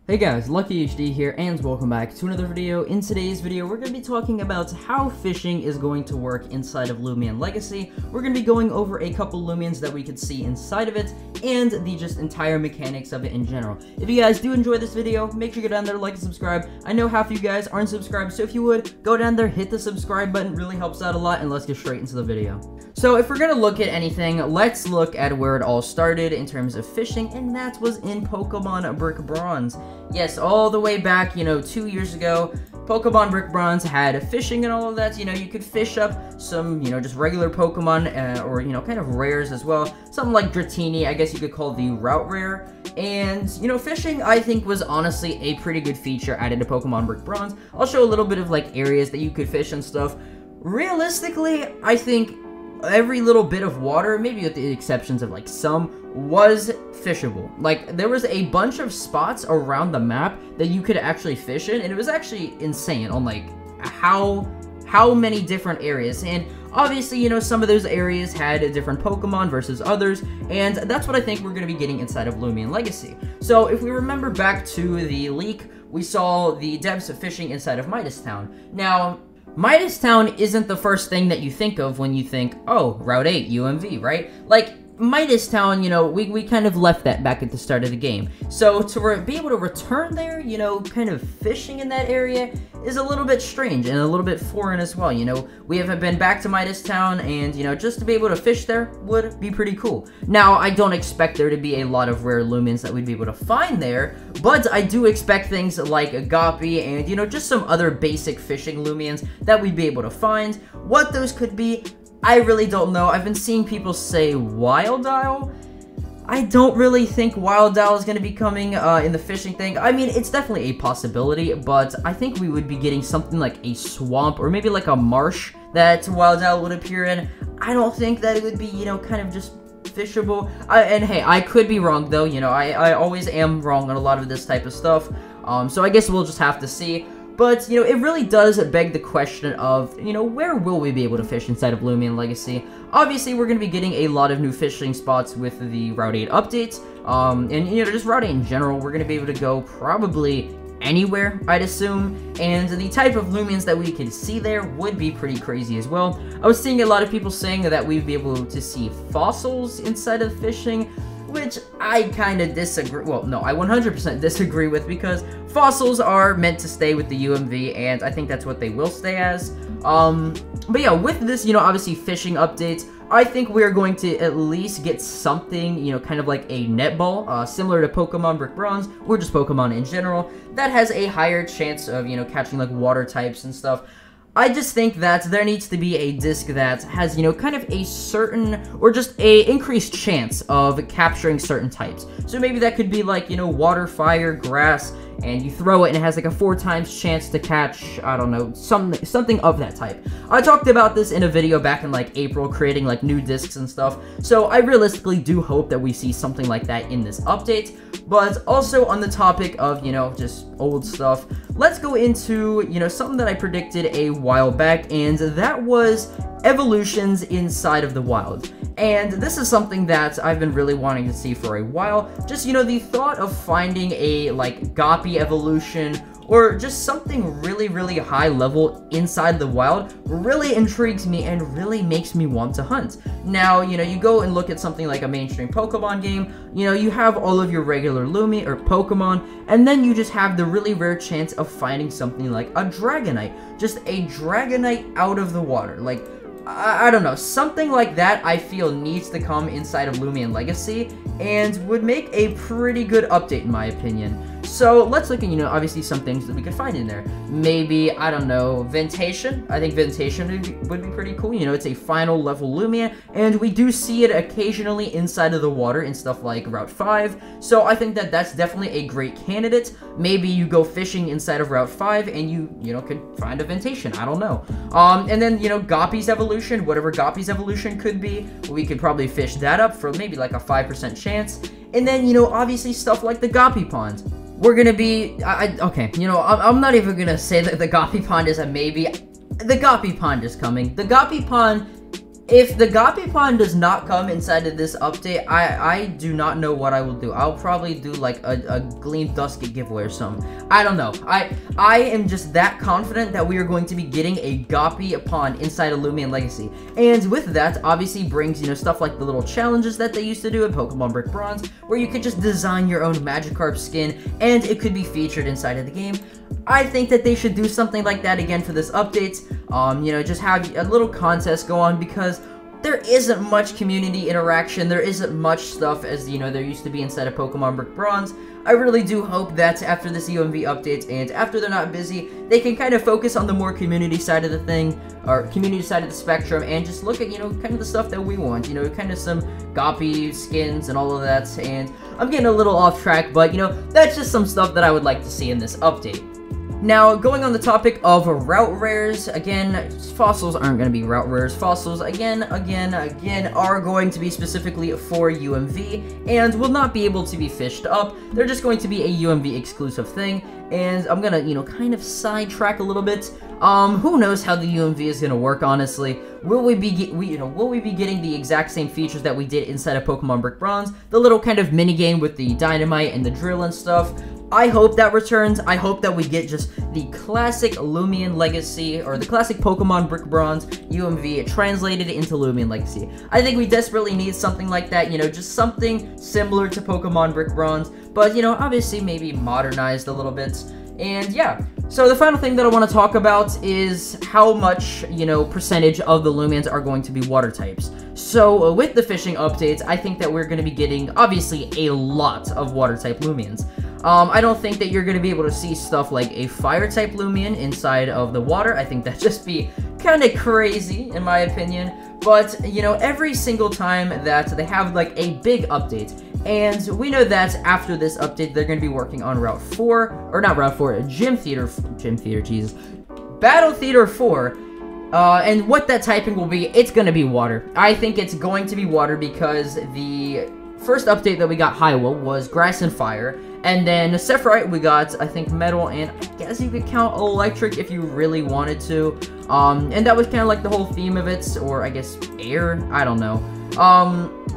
Hey guys, Lucky HD here, and welcome back to another video. In today's video, we're going to be talking about how fishing is going to work inside of Loomian Legacy. We're going to be going over a couple Loomians that we could see inside of it, and the just entire mechanics of it in general. If you guys do enjoy this video, make sure you go down there, like and subscribe. I know half of you guys aren't subscribed, so if you would, go down there, hit the subscribe button, really helps out a lot, and let's get straight into the video. So if we're going to look at anything, let's look at where it all started in terms of fishing, and that was in Pokemon Brick Bronze. Yes, all the way back, 2 years ago, Pokemon Brick Bronze had fishing and all of that. You could fish up some, just regular Pokemon, or, kind of rares as well. Something like Dratini, I guess you could call the route rare. And, fishing, I think, was honestly a pretty good feature added to Pokemon Brick Bronze. I'll show a little bit of, areas that you could fish and stuff. Realistically, I think every little bit of water, maybe with the exceptions of, some, was fishable. There was a bunch of spots around the map that you could actually fish in, and it was actually insane on, how many different areas. And obviously, some of those areas had different Pokemon versus others, and that's what I think we're going to be getting inside of Loomian Legacy. So, if we remember back to the leak, we saw the depths of fishing inside of Midas Town. Now, Midas Town isn't the first thing that you think of when you think, oh, Route 8, UMV, right? Midas Town, we kind of left that back at the start of the game. So to be able to return there, kind of fishing in that area is a little bit strange and a little bit foreign as well. We haven't been back to Midas Town, and, just to be able to fish there would be pretty cool. Now, I don't expect there to be a lot of rare Loomians that we'd be able to find there, but I do expect things like Agapi and, just some other basic fishing Loomians that we'd be able to find. What those could be, I really don't know. I've been seeing people say Wildile. I don't really think Wildile is going to be coming in the fishing thing. I mean, it's definitely a possibility, but I think we would be getting something like a swamp or maybe like a marsh that Wildile would appear in. I don't think that it would be, kind of just fishable. And hey, I could be wrong though. I always am wrong on a lot of this type of stuff. So I guess we'll just have to see. But, it really does beg the question of, where will we be able to fish inside of Loomian Legacy? Obviously, we're going to be getting a lot of new fishing spots with the Route 8 updates. And, just Route 8 in general, we're going to be able to go probably anywhere, I'd assume. And the type of Loomians that we could see there would be pretty crazy as well. I was seeing a lot of people saying that we'd be able to see fossils inside of fishing, which I kind of disagree. Well, no, I 100% disagree with, because fossils are meant to stay with the UMV, and I think that's what they will stay as. But yeah, with this, obviously fishing updates, I think we're going to at least get something, kind of like a netball, similar to Pokemon Brick Bronze, or just Pokemon in general, that has a higher chance of, catching, water types and stuff. I just think that there needs to be a disc that has, kind of a certain, or just a increased chance of capturing certain types. So maybe that could be water, fire, grass, and you throw it and it has a 4 times chance to catch, I don't know, something of that type. I talked about this in a video back in April, creating new discs and stuff. So I realistically do hope that we see something like that in this update. But also on the topic of, just old stuff, let's go into, something that I predicted a while back, and that was evolutions inside of the wild. And this is something that I've been really wanting to see for a while. Just, the thought of finding a, Goppy evolution, or just something really, really high level inside the wild really intrigues me and really makes me want to hunt. Now, you go and look at something like a mainstream Pokemon game, you have all of your regular Lumi or Pokemon, and then you just have the really rare chance of finding something like a Dragonite. Just a Dragonite out of the water. I don't know, something like that I feel needs to come inside of Loomian Legacy, and would make a pretty good update in my opinion. So let's look at, obviously some things that we could find in there. Maybe, I don't know, Ventation. I think Ventation would be pretty cool. It's a final level Lumion, and we do see it occasionally inside of the water in stuff like Route 5. So I think that that's definitely a great candidate. Maybe you go fishing inside of Route 5 and you could find a Ventation. I don't know. And then, Goppy's evolution, whatever Goppy's evolution could be, we could probably fish that up for maybe a 5% chance. And then, obviously stuff like the Goppy Pond. We're gonna be, okay, I'm not even gonna say that the Goppy Pond is a maybe. The Goppy Pond is coming. The Goppy Pond If the Gapipon does not come inside of this update, I do not know what I will do. I'll probably do like a Gleam Dusket giveaway or something. I don't know. I am just that confident that we are going to be getting a Gapipon inside of Loomian Legacy. And with that, obviously brings, you know, stuff like the little challenges that they used to do in Pokemon Brick Bronze, where you could just design your own Magikarp skin, and it could be featured inside of the game. I think that they should do something like that again for this update. You know, just have a little contest go on, because there isn't much community interaction, there isn't much stuff as, you know, there used to be inside of Pokemon Brick Bronze. I really do hope that after this UMV update, and after they're not busy, they can kind of focus on the more community side of the thing, or community side of the spectrum, and just look at, you know, kind of the stuff that we want, you know, kind of some Gapi skins and all of that. And I'm getting a little off track, but, you know, that's just some stuff that I would like to see in this update. Now, going on the topic of route rares, again, fossils aren't going to be route rares. Fossils, again, are going to be specifically for UMV, and will not be able to be fished up. They're just going to be a UMV exclusive thing, and I'm gonna, you know, kind of sidetrack a little bit. Who knows how the UMV is gonna work, honestly. Will we be getting the exact same features that we did inside of Pokemon Brick Bronze? The little kind of minigame with the dynamite and the drill and stuff. I hope that returns. I hope that we get just the classic Loomian Legacy, or the classic Pokemon Brick Bronze UMV translated into Loomian Legacy. I think we desperately need something like that, you know, just something similar to Pokemon Brick Bronze, but, you know, obviously maybe modernized a little bit. And yeah, so the final thing that I want to talk about is how much, you know, percentage of the Loomians are going to be water types. So with the fishing updates, I think that we're going to be getting, obviously, a lot of water type Loomians. I don't think that you're going to be able to see stuff like a fire-type Loomian inside of the water. I think that'd just be kind of crazy, in my opinion. But, you know, every single time that they have, like, a big update, and we know that after this update, they're going to be working on Route 4, or not Route 4, Gym Theater, Jesus, Battle Theater 4, and what that typing will be, it's going to be water. I think it's going to be water because the first update that we got, Hyrule, was Grass and Fire. And then Sephiroth, we got, I think, Metal, and I guess you could count Electric if you really wanted to. And that was kind of like the whole theme of it, or I guess Air, I don't know.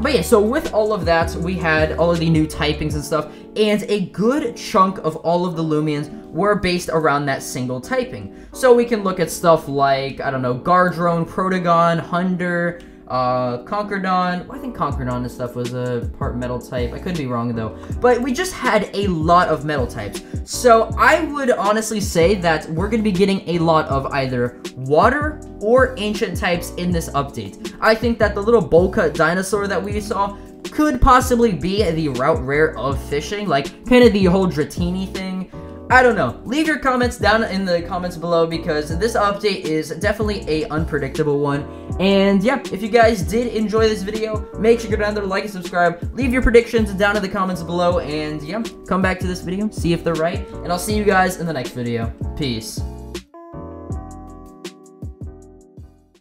But yeah, so with all of that, we had all of the new typings and stuff, and a good chunk of all of the Loomians were based around that single typing. So we can look at stuff like, I don't know, Gardrone, Protagon, Hunder, Conquerdon. I think Conquerdon and stuff was a part metal type. I could be wrong though. But we just had a lot of metal types. So I would honestly say that we're going to be getting a lot of either water or ancient types in this update. I think that the little bowl cut dinosaur that we saw could possibly be the route rare of fishing, like kind of the whole Dratini thing. I don't know. Leave your comments down in the comments below, because this update is definitely a unpredictable one. And yeah, if you guys did enjoy this video, make sure you go down there, like and subscribe. Leave your predictions down in the comments below, and yeah, come back to this video, see if they're right, and I'll see you guys in the next video. Peace.